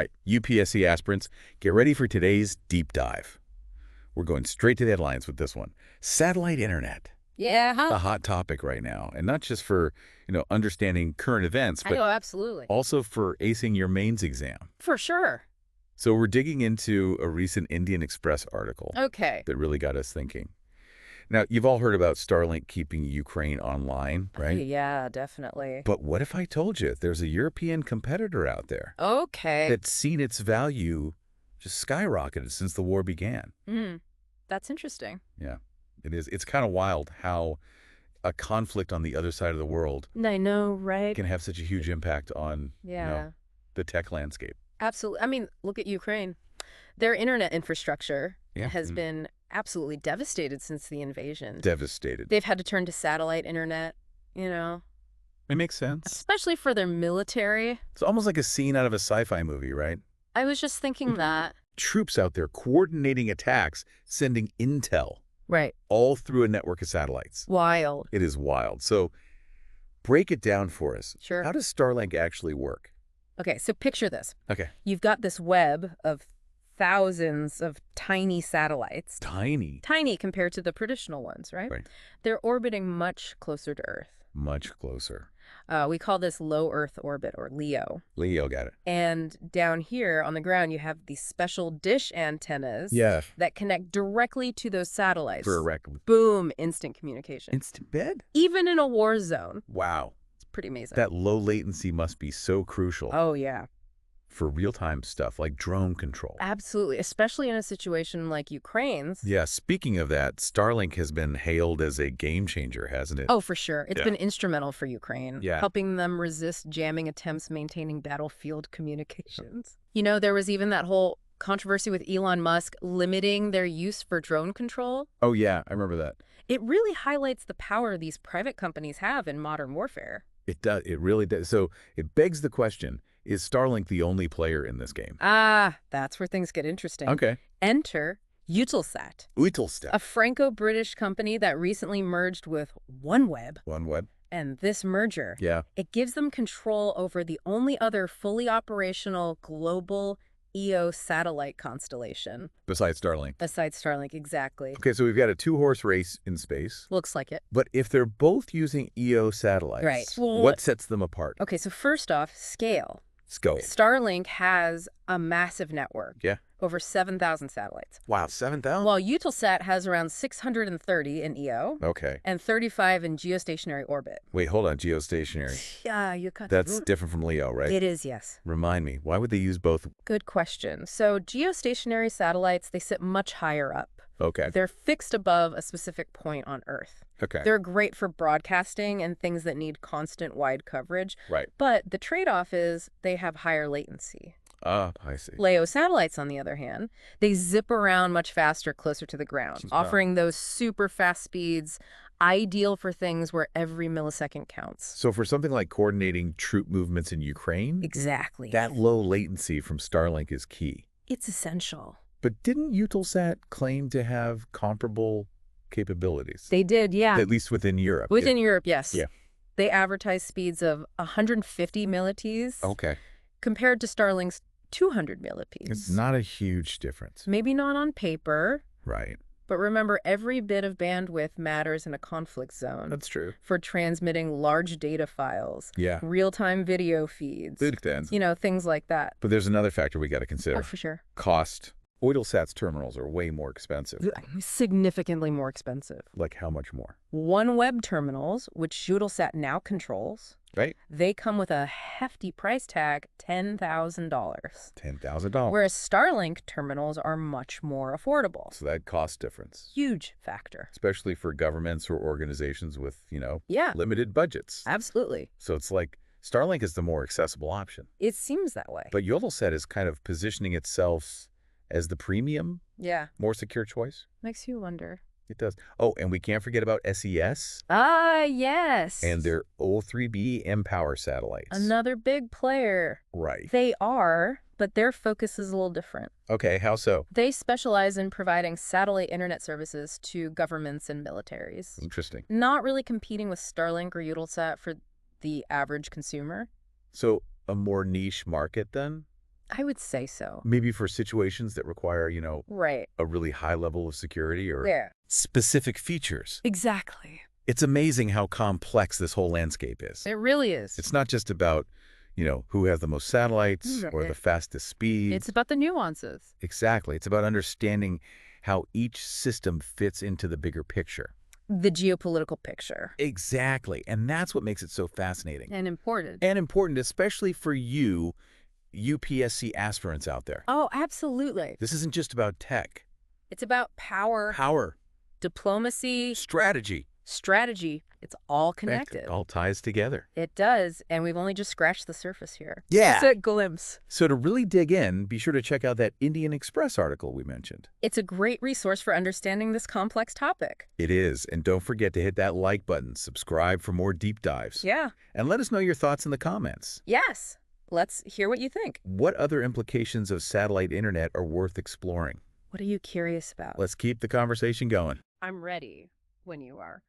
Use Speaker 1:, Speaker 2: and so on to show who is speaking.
Speaker 1: right, UPSC aspirants, get ready for today's deep dive. We're going straight to the headlines with this one. Satellite internet.
Speaker 2: Yeah.
Speaker 1: The hot topic right now. And not just for, understanding current events, but
Speaker 2: absolutely.
Speaker 1: also for acing your mains exam.
Speaker 2: For sure.
Speaker 1: So we're digging into a recent Indian Express article
Speaker 2: Okay.
Speaker 1: that really got us thinking. Now, you've all heard about Starlink keeping Ukraine online, right?
Speaker 2: Yeah, definitely.
Speaker 1: But what if I told you there's a European competitor out there
Speaker 2: Okay.
Speaker 1: that's seen its value just skyrocketed since the war began?
Speaker 2: That's interesting.
Speaker 1: Yeah, it is. It's kind of wild how a conflict on the other side of the world
Speaker 2: I know, right?
Speaker 1: can have such a huge impact on the tech landscape.
Speaker 2: Absolutely. I mean, look at Ukraine. Their internet infrastructure has been absolutely devastated since the invasion.
Speaker 1: Devastated.
Speaker 2: They've had to turn to satellite internet,
Speaker 1: It makes sense.
Speaker 2: especially for their military.
Speaker 1: It's almost like a scene out of a sci-fi movie, right?
Speaker 2: I was just thinking that.
Speaker 1: Troops out there coordinating attacks, sending intel,
Speaker 2: Right.
Speaker 1: all through a network of satellites.
Speaker 2: Wild.
Speaker 1: It is wild. So break it down for us.
Speaker 2: Sure.
Speaker 1: How does Starlink actually work?
Speaker 2: Okay, so picture this.
Speaker 1: Okay.
Speaker 2: You've got this web of thousands of tiny satellites.
Speaker 1: Tiny.
Speaker 2: Tiny compared to the traditional ones, right?
Speaker 1: Right.
Speaker 2: They're orbiting much closer to Earth.
Speaker 1: Much closer.
Speaker 2: We call this low Earth orbit, or LEO.
Speaker 1: Leo got it.
Speaker 2: And down here on the ground, you have these special dish antennas that connect directly to those satellites.
Speaker 1: Correct.
Speaker 2: Boom, instant communication.
Speaker 1: Instant bed?
Speaker 2: Even in a war zone.
Speaker 1: Wow.
Speaker 2: It's pretty amazing.
Speaker 1: That low latency must be so crucial
Speaker 2: Oh, yeah.
Speaker 1: for real-time stuff like drone control.
Speaker 2: Absolutely, especially in a situation like Ukraine's.
Speaker 1: Yeah, speaking of that, Starlink has been hailed as a game changer, hasn't it?
Speaker 2: Oh, for sure. It's been instrumental for Ukraine,
Speaker 1: Yeah.
Speaker 2: helping them resist jamming attempts, maintaining battlefield communications. There was even that whole controversy with Elon Musk limiting their use for drone control.
Speaker 1: Oh, yeah, I remember that.
Speaker 2: It really highlights the power these private companies have in modern warfare.
Speaker 1: It does. It really does. So it begs the question, is Starlink the only player in this game?
Speaker 2: That's where things get interesting.
Speaker 1: Okay.
Speaker 2: Enter Eutelsat,
Speaker 1: Eutelsat.
Speaker 2: a Franco-British company that recently merged with OneWeb.
Speaker 1: OneWeb.
Speaker 2: And this merger,
Speaker 1: Yeah.
Speaker 2: it gives them control over the only other fully operational global EO satellite constellation.
Speaker 1: Besides Starlink.
Speaker 2: Besides Starlink, exactly.
Speaker 1: Okay, so we've got a two-horse race in space.
Speaker 2: Looks like it.
Speaker 1: But if they're both using EO satellites,
Speaker 2: Right.
Speaker 1: what sets them apart?
Speaker 2: Okay, so first off, scale.
Speaker 1: Scope.
Speaker 2: Starlink has a massive network.
Speaker 1: Yeah.
Speaker 2: Over 7,000 satellites.
Speaker 1: Wow, 7,000?
Speaker 2: While Eutelsat has around 630 in EO
Speaker 1: Okay.
Speaker 2: and 35 in geostationary orbit.
Speaker 1: Wait, hold on. Geostationary.
Speaker 2: Yeah, you got
Speaker 1: That's different from LEO, right?
Speaker 2: It is, yes.
Speaker 1: Remind me, why would they use both?
Speaker 2: Good question. So geostationary satellites, they sit much higher up.
Speaker 1: Okay.
Speaker 2: They're fixed above a specific point on Earth.
Speaker 1: Okay.
Speaker 2: They're great for broadcasting and things that need constant wide coverage.
Speaker 1: Right.
Speaker 2: But the trade-off is they have higher latency.
Speaker 1: Ah, I see.
Speaker 2: LEO satellites, on the other hand, they zip around much faster closer to the ground, offering those super fast speeds, ideal for things where every millisecond counts.
Speaker 1: So for something like coordinating troop movements in Ukraine,
Speaker 2: Exactly.
Speaker 1: that low latency from Starlink is key.
Speaker 2: It's essential.
Speaker 1: But didn't Eutelsat claim to have comparable capabilities?
Speaker 2: They did, yeah.
Speaker 1: At least within Europe.
Speaker 2: Within Europe, yes.
Speaker 1: Yeah.
Speaker 2: They advertise speeds of 150 millites
Speaker 1: Okay.
Speaker 2: compared to Starlink's 200 millipedes.
Speaker 1: It's not a huge difference.
Speaker 2: Maybe not on paper,
Speaker 1: Right.
Speaker 2: but remember, every bit of bandwidth matters in a conflict zone.
Speaker 1: That's true.
Speaker 2: For transmitting large data files,
Speaker 1: Yeah.
Speaker 2: real-time video feeds, things like that.
Speaker 1: But there's another factor we got to consider.
Speaker 2: Oh, for sure.
Speaker 1: Cost. Eutelsat's terminals are way more expensive.
Speaker 2: Significantly more expensive.
Speaker 1: Like how much more?
Speaker 2: OneWeb terminals, which Eutelsat now controls,
Speaker 1: Right.
Speaker 2: they come with a hefty price tag, $10,000.
Speaker 1: $10,000.
Speaker 2: Whereas Starlink terminals are much more affordable.
Speaker 1: So that cost difference.
Speaker 2: Huge factor.
Speaker 1: Especially for governments or organizations with,
Speaker 2: Yeah,
Speaker 1: limited budgets.
Speaker 2: absolutely.
Speaker 1: So it's like Starlink is the more accessible option.
Speaker 2: It seems that way.
Speaker 1: But Eutelsat is kind of positioning itself as the premium,
Speaker 2: Yeah,
Speaker 1: more secure choice.
Speaker 2: makes you wonder.
Speaker 1: It does. Oh, and we can't forget about SES
Speaker 2: Yes.
Speaker 1: and their O3B mPOWER satellites.
Speaker 2: Another big player.
Speaker 1: Right.
Speaker 2: They are, but their focus is a little different.
Speaker 1: Okay, how so?
Speaker 2: They specialize in providing satellite internet services to governments and militaries.
Speaker 1: Interesting.
Speaker 2: Not really competing with Starlink or Eutelsat for the average consumer.
Speaker 1: So a more niche market then?
Speaker 2: I would say so.
Speaker 1: Maybe for situations that require,
Speaker 2: Right.
Speaker 1: a really high level of security or
Speaker 2: There.
Speaker 1: specific features.
Speaker 2: Exactly.
Speaker 1: It's amazing how complex this whole landscape is.
Speaker 2: It really is.
Speaker 1: It's not just about, who has the most satellites or the fastest speeds.
Speaker 2: It's about the nuances.
Speaker 1: Exactly. It's about understanding how each system fits into the bigger picture.
Speaker 2: The geopolitical picture.
Speaker 1: Exactly. And that's what makes it so fascinating.
Speaker 2: And important.
Speaker 1: And important, especially for you, UPSC aspirants out there.
Speaker 2: Oh, absolutely.
Speaker 1: This isn't just about tech.
Speaker 2: It's about power,
Speaker 1: Power,
Speaker 2: diplomacy,
Speaker 1: strategy.
Speaker 2: strategy. It's all
Speaker 1: In fact,
Speaker 2: connected.
Speaker 1: it all ties together.
Speaker 2: It does, and we've only just scratched the surface here.
Speaker 1: Yeah.
Speaker 2: It's a glimpse.
Speaker 1: So to really dig in, be sure to check out that Indian Express article we mentioned.
Speaker 2: It's a great resource for understanding this complex topic.
Speaker 1: It is. And don't forget to hit that like button, subscribe for more deep dives.
Speaker 2: Yeah.
Speaker 1: And let us know your thoughts in the comments.
Speaker 2: Yes. Let's hear what you think.
Speaker 1: What other implications of satellite internet are worth exploring?
Speaker 2: What are you curious about?
Speaker 1: Let's keep the conversation going.
Speaker 2: I'm ready when you are.